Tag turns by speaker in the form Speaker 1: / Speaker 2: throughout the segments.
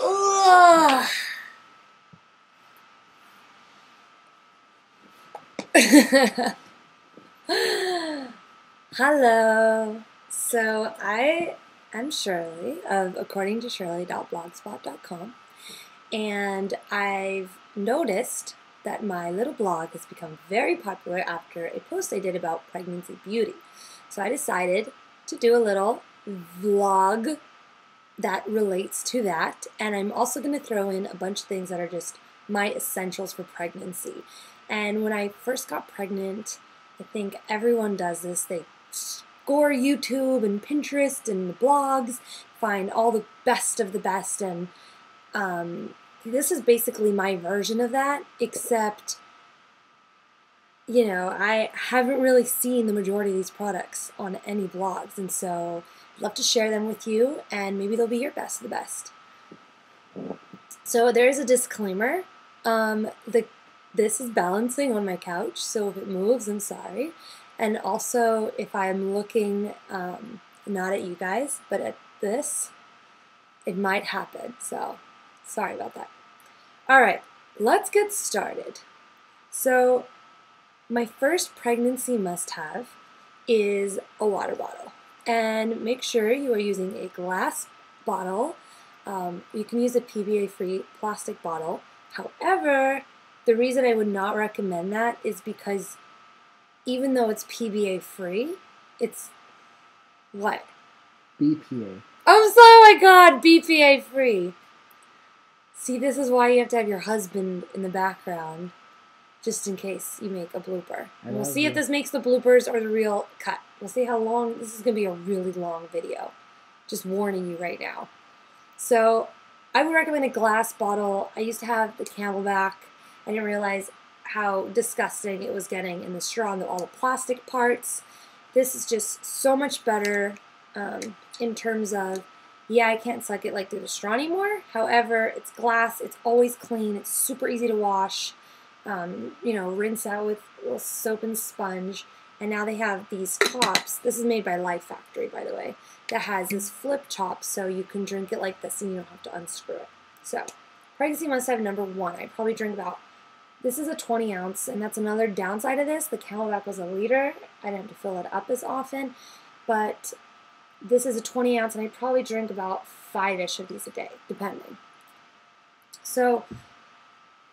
Speaker 1: Ugh. Hello. So I am Shirley of according to Shirley.blogspot.com, and I've noticed that my little blog has become very popular after a post I did about pregnancy beauty. So I decided to do a little vlog that relates to that, and I'm also going to throw in a bunch of things that are just my essentials for pregnancy. And when I first got pregnant, I think everyone does this. They score YouTube and Pinterest and the blogs, find all the best of the best, and this is basically my version of that, except, you know, I haven't really seen the majority of these products on any blogs, and so I'd love to share them with you, and maybe they'll be your best of the best. So there is a disclaimer. This is balancing on my couch, so if it moves, I'm sorry. And also, if I'm looking not at you guys, but at this, it might happen, so sorry about that. Alright, let's get started. So, my first pregnancy must-have is a water bottle. And make sure you are using a glass bottle. You can use a PBA-free plastic bottle. However, the reason I would not recommend that is because even though it's PBA-free, it's what?
Speaker 2: BPA.
Speaker 1: Oh my god, BPA-free. See, this is why you have to have your husband in the background, just in case you make a blooper. And we'll see if this makes the bloopers or the real cut. We'll see how long. This is going to be a really long video. Just warning you right now. So, I would recommend a glass bottle. I used to have the Camelback. I didn't realize how disgusting it was getting in the straw and all the plastic parts. This is just so much better in terms of, yeah, I can't suck it like through the straw anymore. However, it's glass, it's always clean, it's super easy to wash. You know, rinse out with a little soap and sponge. And now they have these tops. This is made by Life Factory, by the way, that has this flip top so you can drink it like this and you don't have to unscrew it. So, pregnancy must-have number 1. I probably drink about, this is a 20 ounce, and that's another downside of this. The Camelback was a liter. I didn't have to fill it up as often, but this is a 20 ounce, and I probably drink about 5-ish of these a day, depending. So,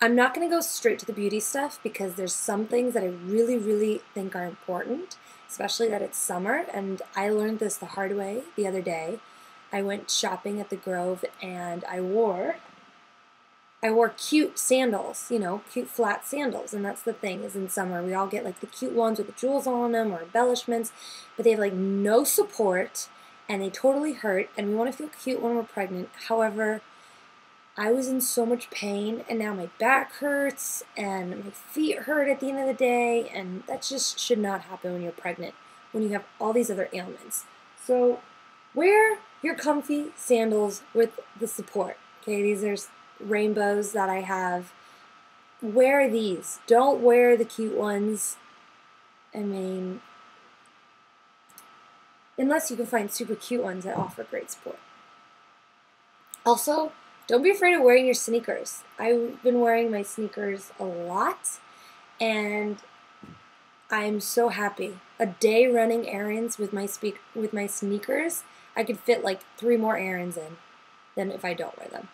Speaker 1: I'm not going to go straight to the beauty stuff because there's some things that I really, really think are important, especially that it's summer, and I learned this the hard way the other day. I went shopping at the Grove, and I wore cute sandals, you know, cute flat sandals, and that's the thing, is in summer we all get like the cute ones with the jewels on them or embellishments, but they have like no support, and they totally hurt, and we want to feel cute when we're pregnant. However, I was in so much pain, and now my back hurts, and my feet hurt at the end of the day, and that just should not happen when you're pregnant, when you have all these other ailments. So, wear your comfy sandals with the support, okay? These are rainbows that I have. Wear these. Don't wear the cute ones. I mean, unless you can find super cute ones that offer great support. Also, don't be afraid of wearing your sneakers. I've been wearing my sneakers a lot, and I'm so happy. A day running errands with my sneakers, I could fit like 3 more errands in than if I don't wear them.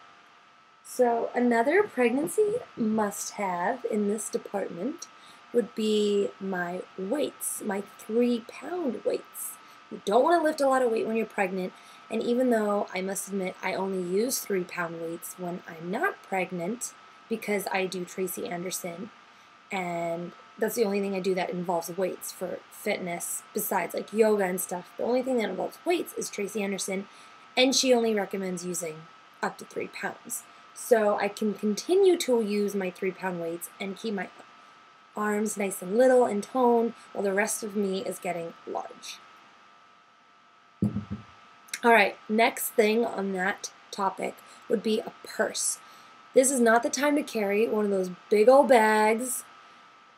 Speaker 1: So another pregnancy must-have in this department would be my weights, my 3-pound weights. You don't want to lift a lot of weight when you're pregnant. And even though I must admit I only use 3-pound weights when I'm not pregnant because I do Tracy Anderson, and that's the only thing I do that involves weights for fitness besides like yoga and stuff. The only thing that involves weights is Tracy Anderson, and she only recommends using up to 3 pounds. So I can continue to use my 3-pound weights and keep my arms nice and little and toned while the rest of me is getting large. Alright, next thing on that topic would be a purse. This is not the time to carry one of those big old bags.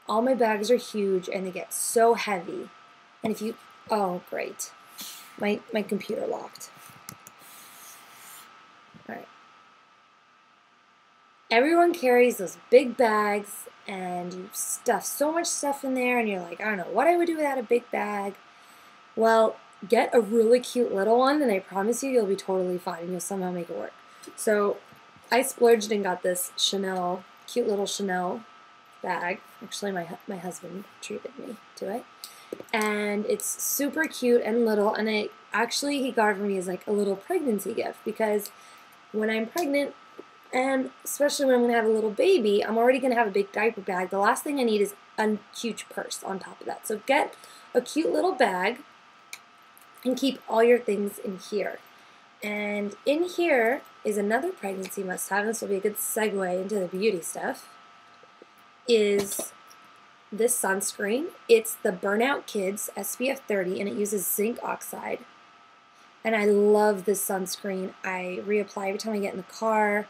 Speaker 1: All my bags are huge and they get so heavy. And if you, oh great, my computer locked. Alright, everyone carries those big bags and you stuff so much stuff in there and you're like, I don't know what I would do without a big bag. Well, get a really cute little one and I promise you you'll be totally fine and you'll somehow make it work. So I splurged and got this Chanel, cute little Chanel bag. Actually, my husband treated me to it. And it's super cute and little, and he got it for me as like a little pregnancy gift, because when I'm pregnant, and especially when I'm going to have a little baby, I'm already going to have a big diaper bag. The last thing I need is a huge purse on top of that. So get a cute little bag and keep all your things in here. And in here is another pregnancy must-have. This will be a good segue into the beauty stuff. Is this sunscreen. It's the Burnout Kids SPF 30, and it uses zinc oxide. And I love this sunscreen. I reapply every time I get in the car,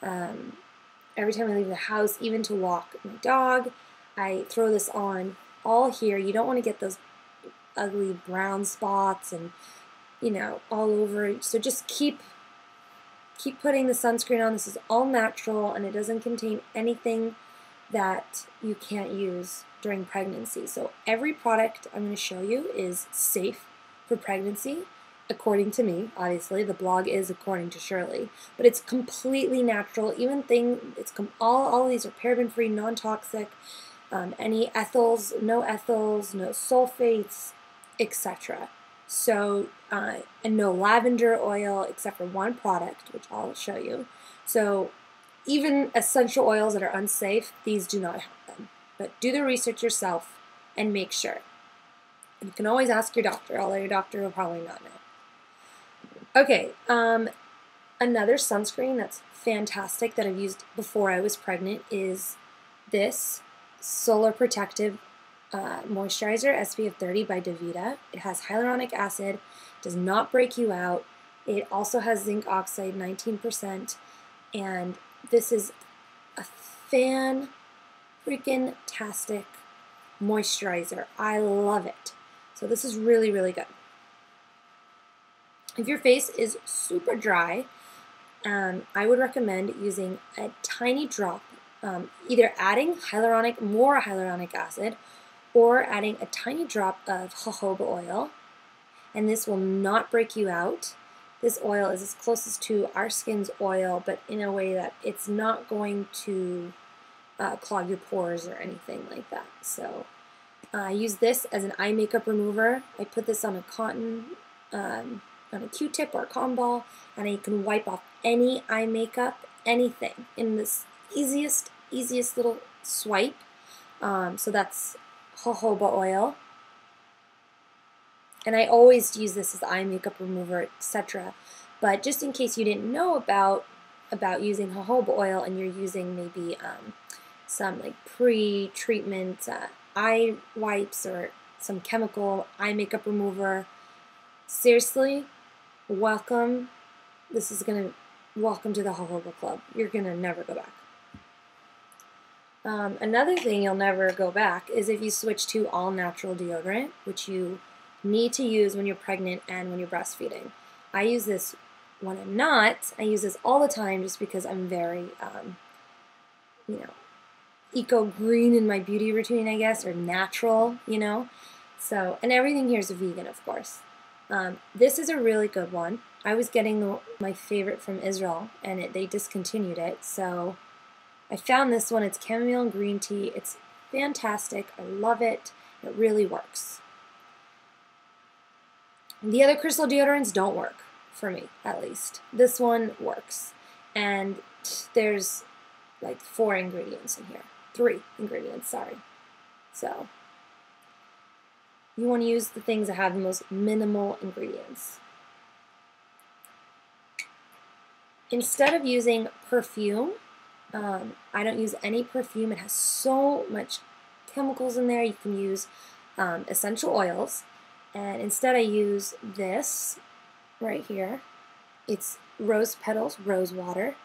Speaker 1: every time I leave the house, even to walk my dog. I throw this on all here. You don't want to get those ugly brown spots and, you know, all over. So just keep putting the sunscreen on. This is all natural, and it doesn't contain anything that you can't use during pregnancy. So every product I'm going to show you is safe for pregnancy, according to me. Obviously, the blog is according to Shirley, but it's completely natural. All of these are paraben-free, non-toxic, any ethyls, no sulfates, etc. So, and no lavender oil except for one product, which I'll show you. So even essential oils that are unsafe, these do not have them. But do the research yourself and make sure. You can always ask your doctor, although your doctor will probably not know. Okay, another sunscreen that's fantastic that I've used before I was pregnant is this Solar Protective Moisturizer SPF 30 by Davida. It has hyaluronic acid, does not break you out. It also has zinc oxide, 19%, and this is a freaking-tastic moisturizer. I love it. So this is really, really good. If your face is super dry, I would recommend using a tiny drop, either adding more hyaluronic acid, or adding a tiny drop of jojoba oil, and this will not break you out. This oil is as closest to our skin's oil, but in a way that it's not going to clog your pores or anything like that. So I use this as an eye makeup remover. I put this on a on a Q-tip or a cotton ball, and you can wipe off any eye makeup, anything, in this easiest little swipe. So that's jojoba oil. And I always use this as eye makeup remover, etc. But just in case you didn't know about using jojoba oil and you're using maybe some like pre-treatment eye wipes or some chemical eye makeup remover, seriously, welcome. Welcome to the jojoba club. You're gonna never go back. Another thing you'll never go back is if you switch to all natural deodorant, which you need to use when you're pregnant and when you're breastfeeding. I use this when I'm not. I use this all the time just because I'm very, eco-green in my beauty routine, I guess, or natural, So, and everything here is vegan, of course. This is a really good one. I was getting my favorite from Israel, and they discontinued it, so I found this one. It's chamomile and green tea. It's fantastic. I love it. It really works. The other crystal deodorants don't work, for me, at least. This one works. And there's like 4 ingredients in here. 3 ingredients, sorry. So, you want to use the things that have the most minimal ingredients. Instead of using perfume, I don't use any perfume. It has so much chemicals in there. You can use essential oils. And instead I use this right here. It's rose petals, rose water,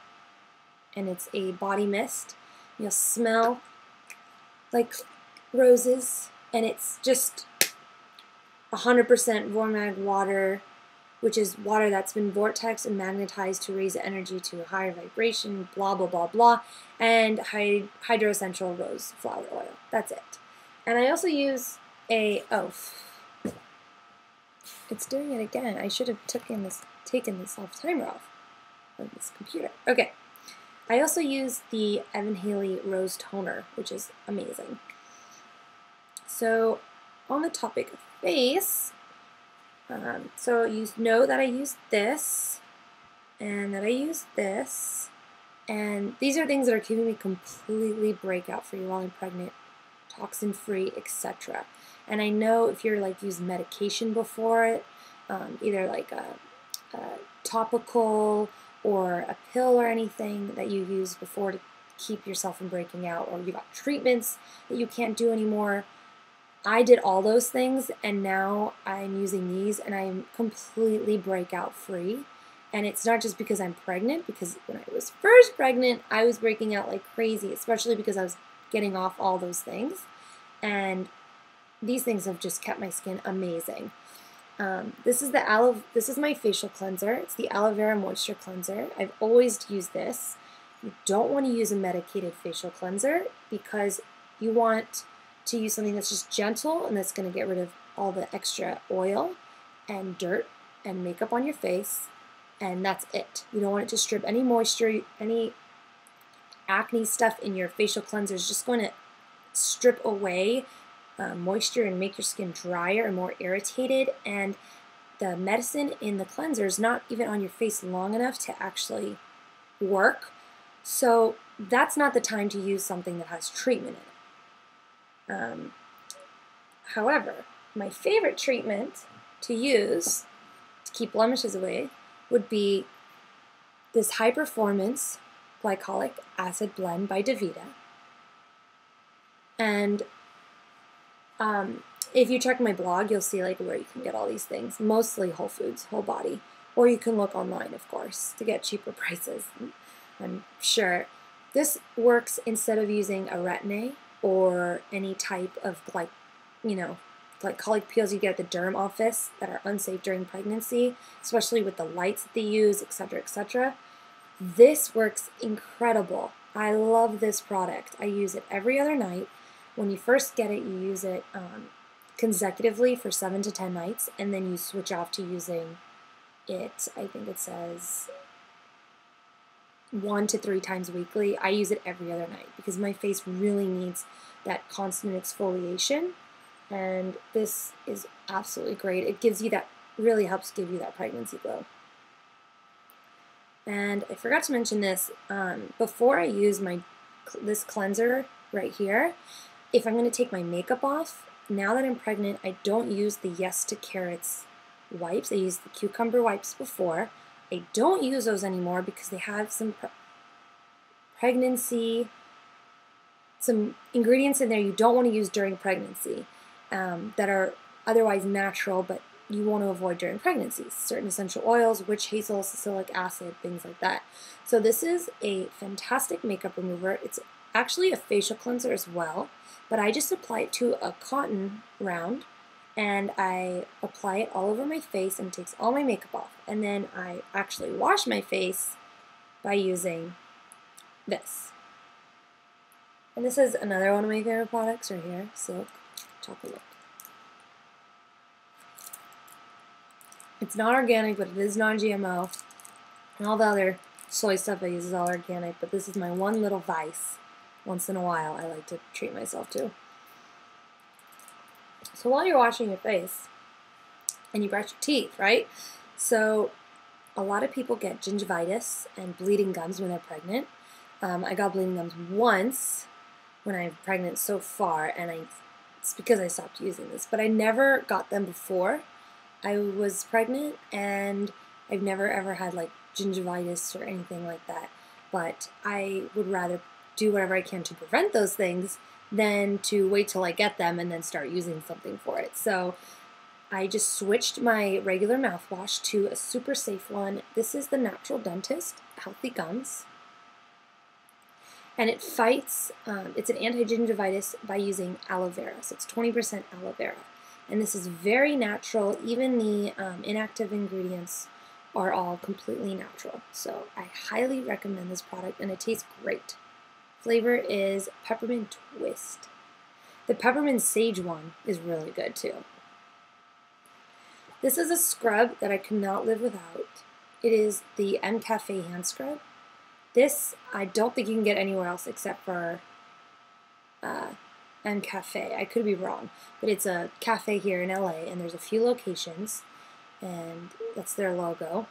Speaker 1: and it's a body mist. You'll smell like roses, and it's just 100% Vormag water which is water that's been vortexed and magnetized to raise the energy to a higher vibration, blah, blah, blah, blah, and hydroessential rose flower oil. That's it. And I also use it's doing it again. I should have taken this off timer off on this computer. Okay. I also use the Evan Haley Rose Toner, which is amazing. So on the topic of face, so you know that I use this, and that I use this, and these are things that are keeping me completely breakout free while I'm pregnant, toxin free, etc. And I know if you're like used medication before it, either like a topical or a pill or anything that you used before to keep yourself from breaking out, or you got treatments that you can't do anymore. I did all those things, and now I'm using these, and I'm completely breakout free. And it's not just because I'm pregnant, because when I was first pregnant, I was breaking out like crazy, especially because I was getting off all those things. And these things have just kept my skin amazing. This is my facial cleanser. It's the Aloe Vera Moisture Cleanser. I've always used this. You don't want to use a medicated facial cleanser because you want to use something that's just gentle and that's going to get rid of all the extra oil and dirt and makeup on your face, and that's it. You don't want it to strip any moisture, any acne stuff in your facial cleanser. Is just going to strip away moisture and make your skin drier and more irritated, and the medicine in the cleanser is not even on your face long enough to actually work. So that's not the time to use something that has treatment in it. However, my favorite treatment to use to keep blemishes away would be this high performance glycolic acid blend by Davita. And if you check my blog, you'll see like where you can get all these things, mostly Whole Foods, Whole Body, or you can look online, of course, to get cheaper prices, I'm sure. This works instead of using a retin-A or any type of glycolic peels you get at the derm office that are unsafe during pregnancy, especially with the lights that they use, etc., etc. This works incredible. I love this product. I use it every other night. When you first get it, you use it consecutively for 7 to 10 nights, and then you switch off to using it, I think it says 1 to 3 times weekly. I use it every other night because my face really needs that constant exfoliation, and this is absolutely great. It gives you that, really helps give you that pregnancy glow. And I forgot to mention this, before I use this cleanser right here, if I'm going to take my makeup off, now that I'm pregnant, I don't use the Yes to Carrots wipes. I used the cucumber wipes before. I don't use those anymore because they have some some ingredients in there you don't want to use during pregnancy that are otherwise natural, but you want to avoid during pregnancy. Certain essential oils, witch hazel, salicylic acid, things like that. So this is a fantastic makeup remover. It's actually a facial cleanser as well, but I just apply it to a cotton round, and I apply it all over my face, and it takes all my makeup off. And then I actually wash my face by using this. And this is another one of my favorite products right here, Silk Chocolate. It's not organic, but it is non-GMO. And all the other soy stuff I use is all organic, but this is my one little vice. Once in a while, I like to treat myself to. So while you're washing your face, and you brush your teeth, right? So a lot of people get gingivitis and bleeding gums when they're pregnant. I got bleeding gums once when I'm pregnant so far, and it's because I stopped using this. But I never got them before I was pregnant, and I've never ever had like gingivitis or anything like that. But I would rather do whatever I can to prevent those things than to wait till I get them and then start using something for it. So I just switched my regular mouthwash to a super safe one. This is the Natural Dentist Healthy Gums. And it fights, it's an anti-gingivitis by using aloe vera. So it's 20% aloe vera. And this is very natural. Even the inactive ingredients are all completely natural. So I highly recommend this product, and it tastes great. Flavor is peppermint twist. The peppermint sage one is really good too. This is a scrub that I could not live without. It is the Cafe hand scrub. This I don't think you can get anywhere else except for Cafe. I could be wrong, but it's a cafe here in LA, and there's a few locations, and that's their logo.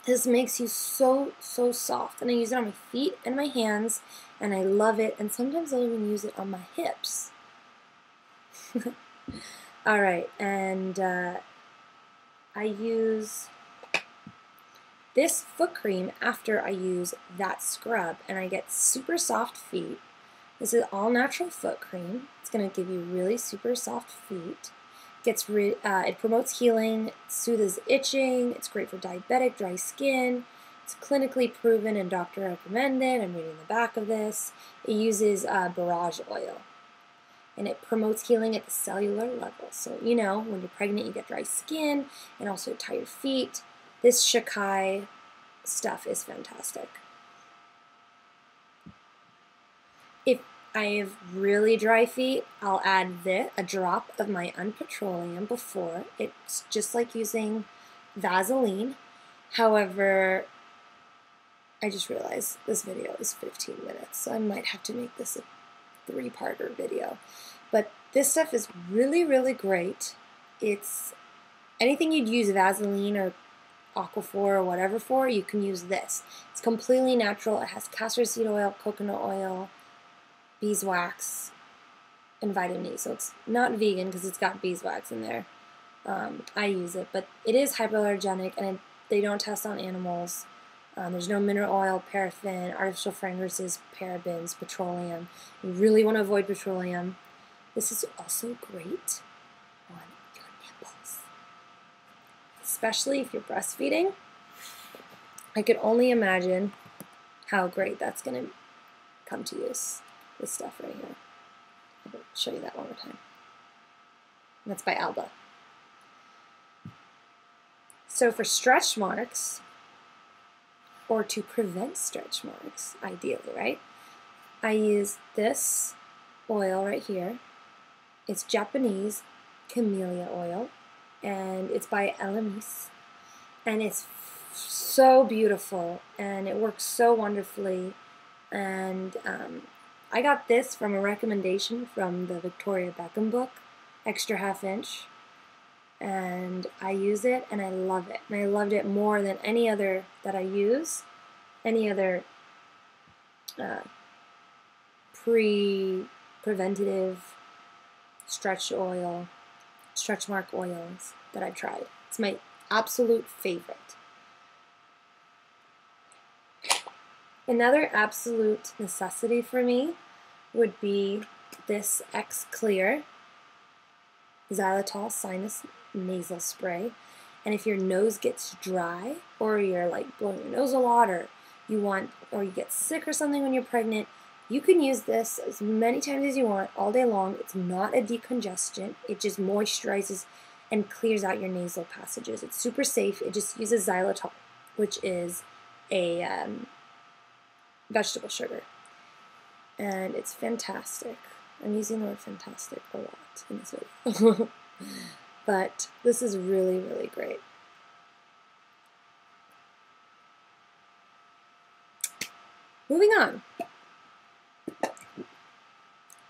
Speaker 1: This makes you so soft, and I use it on my feet and my hands, and I love it, and sometimes I'll even use it on my hips. Alright, and I use this foot cream after I use that scrub, and I get super soft feet. This is all natural foot cream. It's going to give you really super soft feet. It promotes healing, soothes itching, it's great for diabetic, dry skin. It's clinically proven and doctor recommended. I'm reading the back of this. It uses borage oil, and it promotes healing at the cellular level. So, you know, when you're pregnant, you get dry skin and also tired feet. This Shikai stuff is fantastic. If I have really dry feet, I'll add a drop of my unpetroleum before. It's just like using Vaseline. However, I just realized this video is 15 minutes, so I might have to make this a 3-parter video. But this stuff is really great. It's anything you'd use Vaseline or Aquaphor or whatever for, you can use this. It's completely natural. It has castor seed oil, coconut oil, beeswax, and vitamin E. So it's not vegan because it's got beeswax in there. I use it, but it is hypoallergenic, and they don't test on animals. There's no mineral oil, paraffin, artificial fragrances, parabens, petroleum. You really want to avoid petroleum. This is also great on your nipples, especially if you're breastfeeding. I could only imagine how great that's going to come to use. This stuff right here. I'll show you that one more time. And that's by Alba. So for stretch marks, or to prevent stretch marks, ideally, right? I use this oil right here. It's Japanese Camellia Oil, and it's by Elemis, and it's so beautiful, and it works so wonderfully, and I got this from a recommendation from the Victoria Beckham book, Extra Half Inch, and I use it, and I love it, and I loved it more than any other that I use, any other preventative stretch mark oils that I've tried. It's my absolute favorite. Another absolute necessity for me would be this X Clear Xylitol Sinus Nasal Spray. And if your nose gets dry, or you're like blowing your nose a lot, or you get sick or something when you're pregnant, you can use this as many times as you want all day long. It's not a decongestant. It just moisturizes and clears out your nasal passages. It's super safe. It just uses xylitol, which is a vegetable sugar. And it's fantastic. I'm using the word fantastic a lot in this video. But this is really great. Moving on.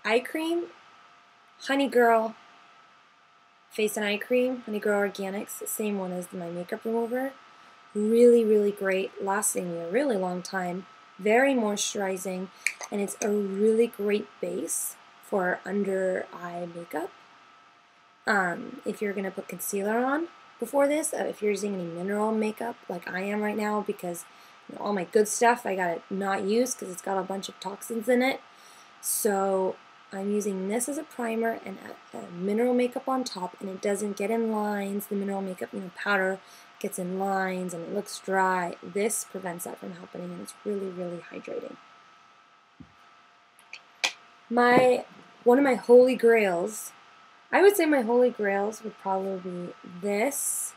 Speaker 1: Eye cream, Honey Girl Face and Eye Cream, Honey Girl Organics, the same one as my makeup remover. Really great, lasting me a really long time, very moisturizing, and it's a really great base for under eye makeup. If you're going to put concealer on before this, if you're using any mineral makeup like I am right now, because all my good stuff I gotta not use because it's got a bunch of toxins in it. So I'm using this as a primer and a mineral makeup on top, and it doesn't get in lines. The mineral makeup, powder gets in lines and it looks dry. This prevents that from happening, and it's really hydrating. One of my holy grails I would say my holy grails would probably be this,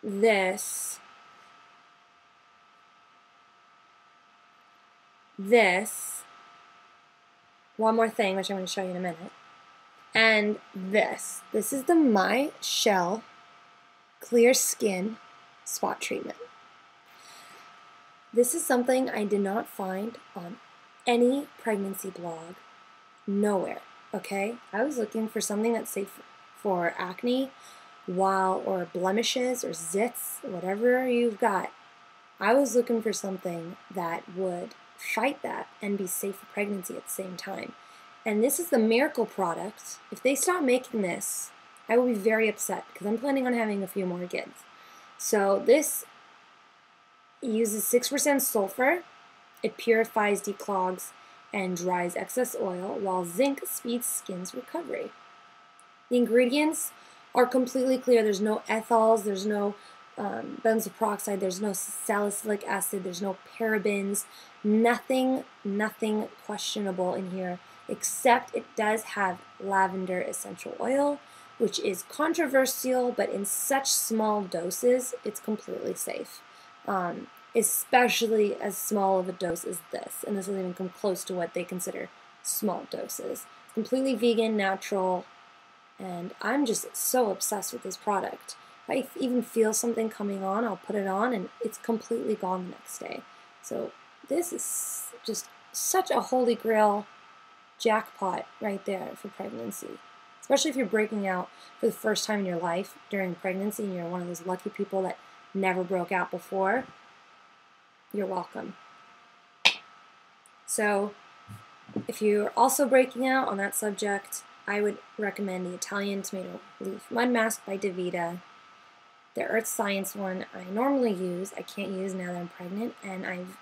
Speaker 1: this, this, one more thing, which I'm going to show you in a minute, and this. This is the My Shell Clear Skin Spot Treatment. This is something I did not find on any pregnancy blog, nowhere, okay? I was looking for something that's safe for acne, or blemishes, or zits, whatever you've got. I was looking for something that would fight that and be safe for pregnancy at the same time. And this is the miracle product. If they stop making this, I will be very upset because I'm planning on having a few more kids. So this uses 6% sulfur. It purifies, declogs, and dries excess oil, while zinc speeds skin's recovery. The ingredients are completely clear. There's no ethyls, there's no benzoyl peroxide, there's no salicylic acid, there's no parabens, nothing questionable in here, except it does have lavender essential oil, which is controversial, but in such small doses, it's completely safe. Especially as small of a dose as this, and this doesn't even come close to what they consider small doses. It's completely vegan, natural, and I'm just so obsessed with this product. If I even feel something coming on, I'll put it on, and it's completely gone the next day. So this is just such a holy grail jackpot right there for pregnancy. Especially if you're breaking out for the first time in your life during pregnancy and you're one of those lucky people that never broke out before. You're welcome. So, if you're also breaking out on that subject, I would recommend the Italian Tomato Leaf Mud Mask by Davida. The Earth Science one I normally use, I can't use now that I'm pregnant, and I've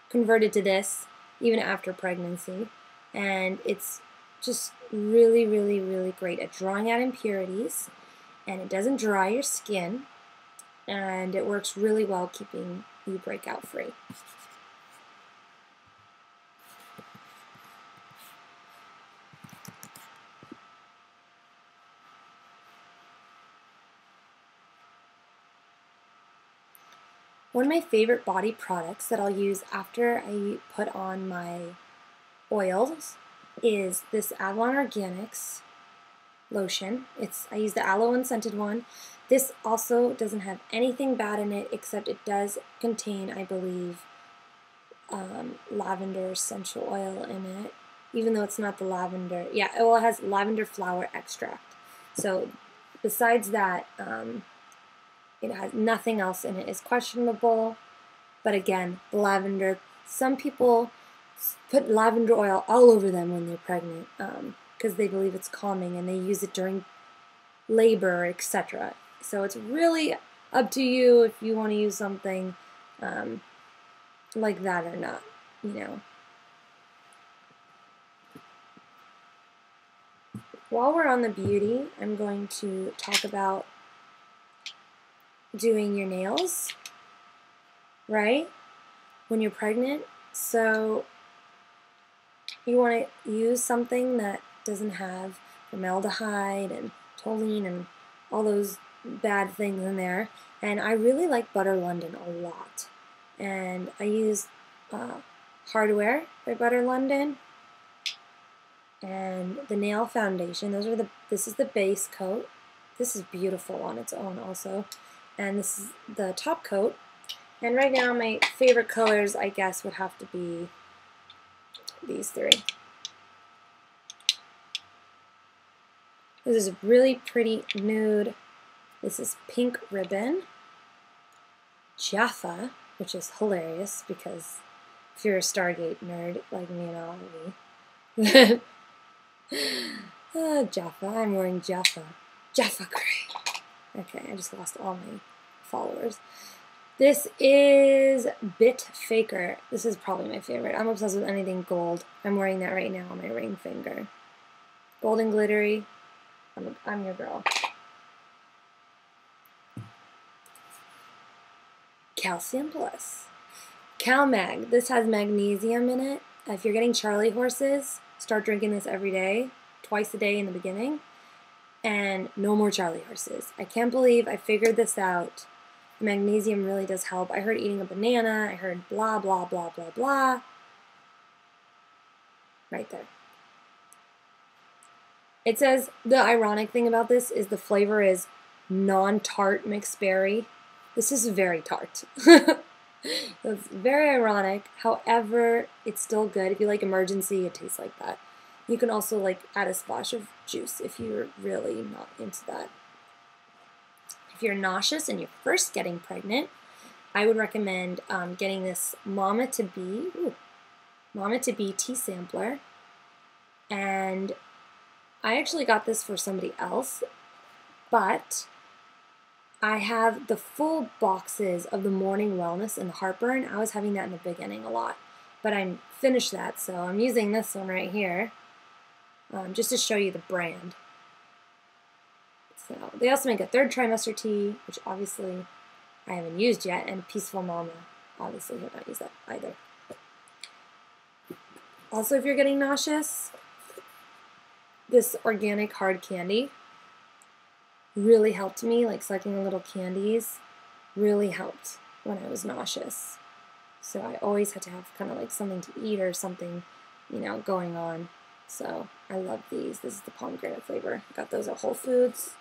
Speaker 1: converted to this even after pregnancy. And it's just really great at drawing out impurities, and it doesn't dry your skin, and it works really well keeping you breakout free. One of my favorite body products that I'll use after I put on my oils is this Avalon Organics lotion. I use the aloe unscented one. This also doesn't have anything bad in it, except it does contain, I believe, lavender essential oil in it, even though it's not the lavender. Yeah, well, it has lavender flower extract. So besides that, it has nothing else in it is questionable. But again, the lavender, some people put lavender oil all over them when they're pregnant because they believe it's calming, and they use it during labor, etc. So it's really up to you if you want to use something like that or not, you know. While we're on the beauty, I'm going to talk about doing your nails, right, when you're pregnant. So you want to use something that doesn't have formaldehyde and toluene and all those bad things in there. And I really like Butter London a lot. And I use Hardware by Butter London and the nail foundation. This is the base coat. This is beautiful on its own also. And this is the top coat. And right now my favorite colors, I guess, would have to be these three. This is a really pretty nude. This is Pink Ribbon. Jaffa, which is hilarious because if you're a Stargate nerd like me and all of me. Jaffa, I'm wearing Jaffa. Jaffa Gray. Okay, I just lost all my followers. This is Bit Faker. This is probably my favorite. I'm obsessed with anything gold. I'm wearing that right now on my ring finger. Gold and glittery. I'm your girl. Calcium Plus. CalMag. This has magnesium in it. If you're getting Charlie horses, start drinking this every day. twice a day in the beginning, and no more Charlie horses. I can't believe I figured this out. Magnesium really does help. I heard eating a banana. I heard blah, blah, blah, blah, blah. Right there. It says the ironic thing about this is the flavor is non-tart mixed berry. This is very tart. It's very ironic. However, it's still good. If you like Emergency, it tastes like that. You can also like add a splash of juice if you're really not into that. If you're nauseous and you're first getting pregnant, I would recommend getting this Mama to Be tea sampler. And I actually got this for somebody else, but I have the full boxes of the Morning Wellness and the Heartburn. I was having that in the beginning a lot, but I'm finished that, so I'm using this one right here just to show you the brand. So they also make a 3rd trimester tea, which obviously I haven't used yet, and Peaceful Mama. Obviously, I have not used that either. Also, if you're getting nauseous, this organic hard candy really helped me. Like sucking the little candies really helped when I was nauseous. So I always had to have kind of like something to eat or something, you know, going on. So I love these. This is the pomegranate flavor. Got those at Whole Foods.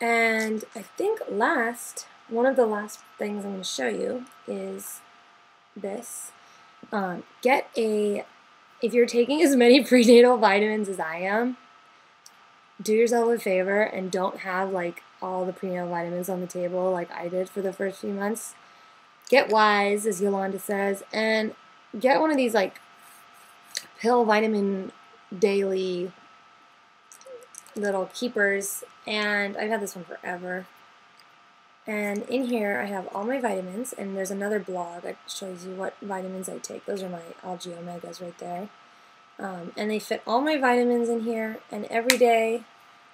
Speaker 1: And I think one of the last things I'm going to show you is this. If you're taking as many prenatal vitamins as I am, do yourself a favor and don't have like all the prenatal vitamins on the table like I did for the first few months. Get wise, as Yolanda says, and get one of these like pill vitamin daily little keepers, and I've had this one forever. And in here I have all my vitamins, and there's another blog that shows you what vitamins I take. Those are my algae omegas right there. And they fit all my vitamins in here, and every day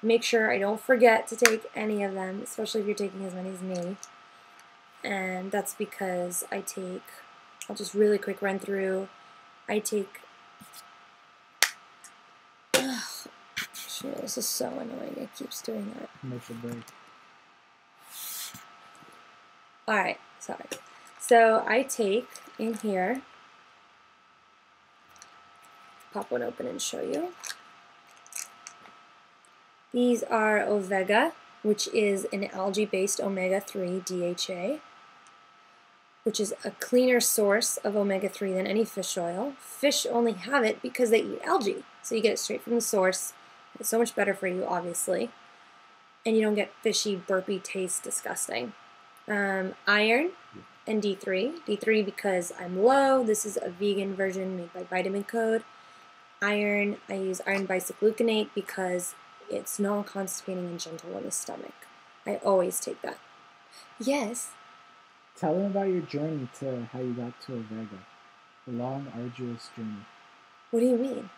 Speaker 1: make sure I don't forget to take any of them, especially if you're taking as many as me. And that's because I take, I'll just really quick run through, I take, this is so annoying, it keeps doing that.
Speaker 2: Make a break.
Speaker 1: Alright, sorry. So I take in here, pop one open and show you. These are Ovega, which is an algae-based omega-3 DHA, which is a cleaner source of omega-3 than any fish oil. Fish only have it because they eat algae, so you get it straight from the source. It's so much better for you, obviously, and you don't get fishy, burpy taste, disgusting. Iron and D3. D3 because I'm low. This is a vegan version made by Vitamin Code. Iron, I use iron bicycluconate because it's non-constipating and gentle on the stomach. I always take that. Yes?
Speaker 2: Tell them about your journey to how you got to Ovega. The long, arduous journey.
Speaker 1: What do you mean?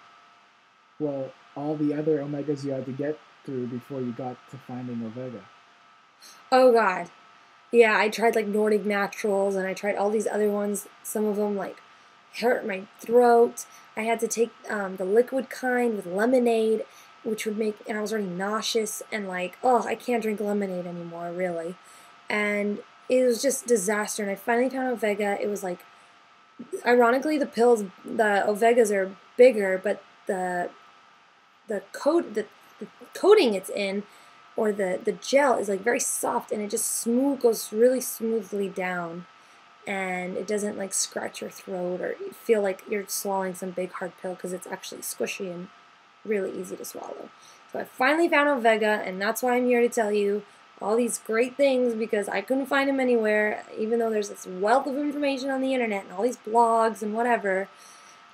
Speaker 2: Well, all the other omegas you had to get through before you got to finding Ovega.
Speaker 1: Oh, God. Yeah, I tried like Nordic Naturals, and I tried all these other ones. Some of them like hurt my throat. I had to take the liquid kind with lemonade, which would make, and I was already nauseous, and like, oh, I can't drink lemonade anymore, really. And it was just disaster, and I finally found Ovega. It was like, ironically, the pills, the Ovegas are bigger, but the coating it's in, or the gel is like very soft, and it just goes really smoothly down, and it doesn't like scratch your throat or feel like you're swallowing some big hard pill, because it's actually squishy and really easy to swallow. So I finally found Ovega, and that's why I'm here to tell you all these great things, because I couldn't find them anywhere, even though there's this wealth of information on the internet and all these blogs and whatever.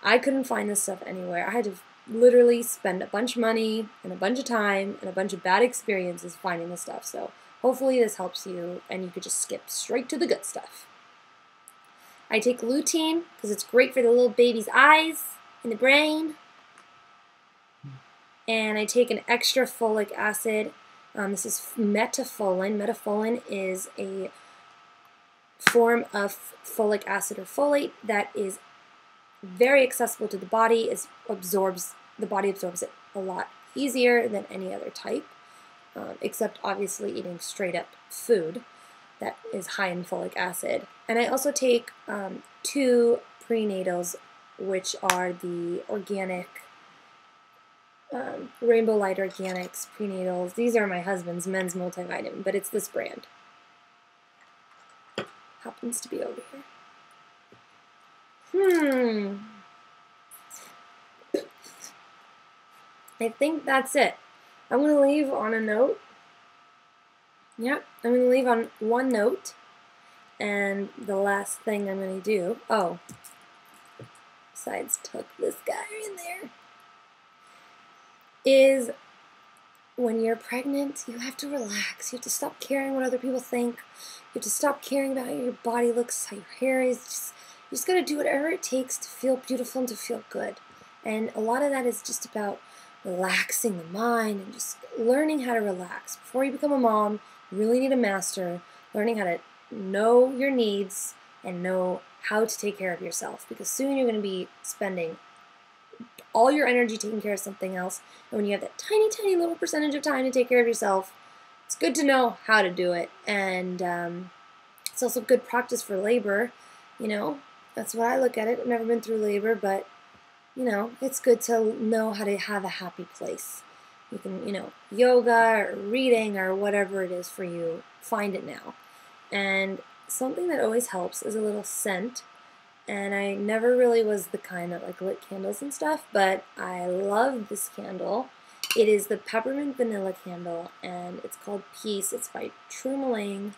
Speaker 1: I couldn't find this stuff anywhere. I had to literally spend a bunch of money and a bunch of time and a bunch of bad experiences finding this stuff. So hopefully this helps you, and you could just skip straight to the good stuff. I take lutein because it's great for the little baby's eyes and the brain. And I take an extra folic acid. This is metafolin. Metafolin is a form of folic acid or folate that is very accessible to the body. The body absorbs it a lot easier than any other type, except obviously eating straight up food that is high in folic acid. And I also take 2 prenatals, which are the organic Rainbow Light Organics prenatals. These are my husband's men's multivitamin, but it's this brand. Happens to be over here. I think that's it. I'm going to leave on a note. Yep, I'm going to leave on one note. And the last thing I'm going to do, besides tuck this guy in there, is when you're pregnant, you have to relax. You have to stop caring what other people think. You have to stop caring about how your body looks, how your hair is. You just got to do whatever it takes to feel beautiful and to feel good. And a lot of that is just about relaxing the mind and just learning how to relax. Before you become a mom, you really need to master learning how to know your needs and know how to take care of yourself, because soon you're going to be spending all your energy taking care of something else, and when you have that tiny, tiny little percentage of time to take care of yourself, it's good to know how to do it. And it's also good practice for labor, you know. That's what I look at it. I've never been through labor, but you know, it's good to know how to have a happy place. You can, you know, yoga or reading or whatever it is for you, find it now. And something that always helps is a little scent. And I never really was the kind that like lit candles and stuff, but I love this candle. It is the peppermint vanilla candle, and it's called Peace. It's by Tourmaline.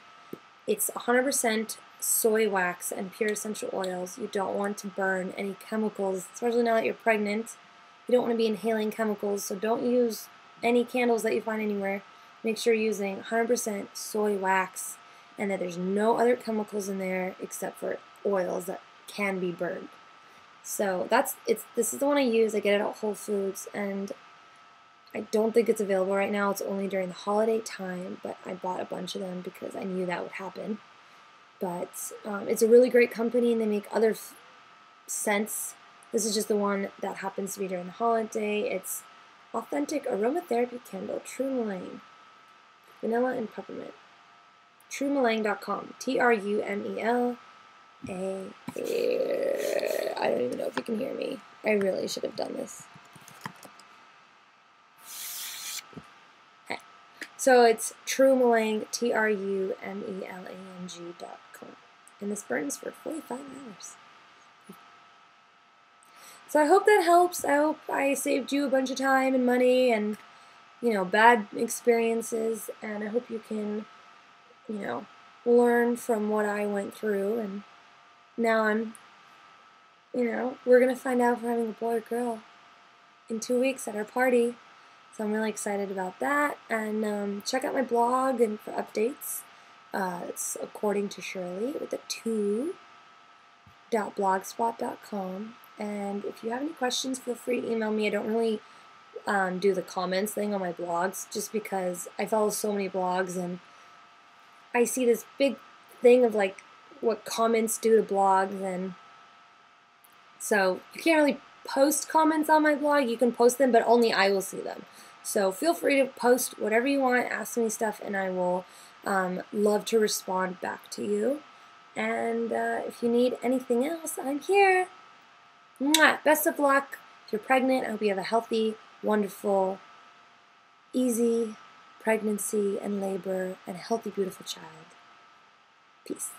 Speaker 1: It's 100% soy wax and pure essential oils. You don't want to burn any chemicals, especially now that you're pregnant. You don't want to be inhaling chemicals, so don't use any candles that you find anywhere. Make sure you're using 100% soy wax and that there's no other chemicals in there except for oils that can be burned. So this is the one I use. I get it at Whole Foods, and I don't think it's available right now. It's only during the holiday time, but I bought a bunch of them because I knew that would happen. But it's a really great company, and they make other scents. This is just the one that happens to be during the holiday. It's authentic aromatherapy candle, Tourmaline, vanilla and peppermint. Tourmaline.com. Trumela. I don't even know if you can hear me. I really should have done this. Okay. So it's Tourmaline, Trumelang.com. And this burns for 45 hours. So I hope that helps. I hope I saved you a bunch of time and money and, you know, bad experiences. And I hope you can, you know, learn from what I went through. And now I'm, you know, we're going to find out if we're having a boy or girl in 2 weeks at our party. So I'm really excited about that. And check out my blog and for updates. It's According to Shirley with a 2.blogspot.com. And if you have any questions, feel free to email me. I don't really do the comments thing on my blogs just because I follow so many blogs and I see this big thing of like what comments do to blogs, and so you can't really post comments on my blog. You can post them, but only I will see them. So feel free to post whatever you want, ask me stuff, and I will love to respond back to you. And if you need anything else, I'm here. Mwah! Best of luck. If you're pregnant, I hope you have a healthy, wonderful, easy pregnancy and labor and a healthy, beautiful child. Peace.